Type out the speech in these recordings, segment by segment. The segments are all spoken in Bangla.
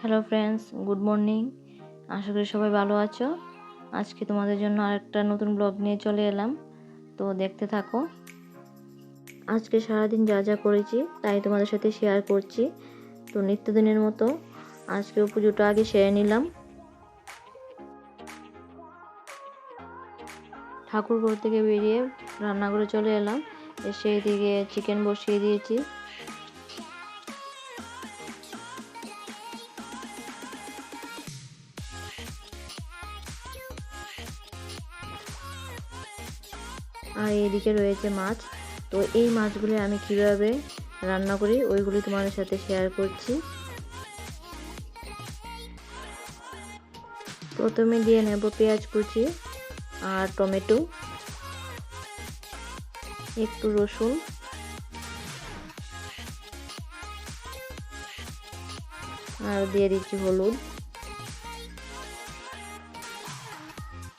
Hello friends, good morning. আশা করি সবাই ভালো আছো। আজকে তোমাদের জন্য আরেকটা নতুন ব্লগ নিয়ে চলে এলাম, তো দেখতে থাকো। আজকে সারাদিন যা যা করেছি তাই তোমাদের সাথে শেয়ার করছি। তো নিত্যদিনের মতো আজকে পুজোটা আগে সেরে নিলাম। ঠাকুরঘর থেকে বেরিয়ে রান্নাঘরে চলে এলাম, এসে এদিকে চিকেন বসিয়ে দিয়েছি। আর এদিকে রয়েছে মাছ। তো এই মাছগুলি আমি কিভাবে রান্না করি ওইগুলি তোমাদের সাথে শেয়ার করছি। প্রথমে দিয়ে নেব পেঁয়াজ কুচি আর টমেটো, একটু রসুন, আর দিয়ে দিচ্ছি হলুদ,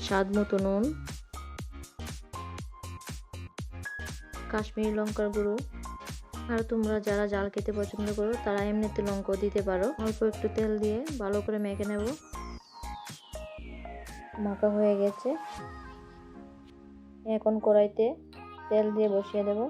স্বাদ মতো নুন, কাশ্মীরি লঙ্কার গুঁড়ো। আর তোমরা যারা জাল খেতে পছন্দ করো তারা এমনিতে লঙ্কাও দিতে পারো। অল্প একটু তেল দিয়ে ভালো করে মেখে নেব। মাখা হয়ে গেছে, এখন কড়াইতে তেল দিয়ে বসিয়ে দেব।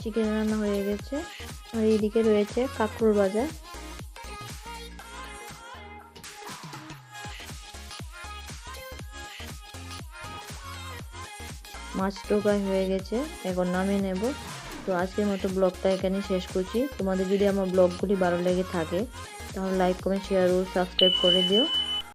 চিকেন রান্না হয়ে গেছে, আর এইদিকে রয়েছে কাঁকরোল ভাজা। মাছ টোকাই হয়ে গেছে, এখন নামিয়ে নেব। তো আজকের মতো ব্লগটা এখানে শেষ করছি। তোমাদের যদি আমার ব্লগগুলি ভালো লেগে থাকে তাহলে লাইক, কমেন্ট, শেয়ার ও সাবস্ক্রাইব করে দিও।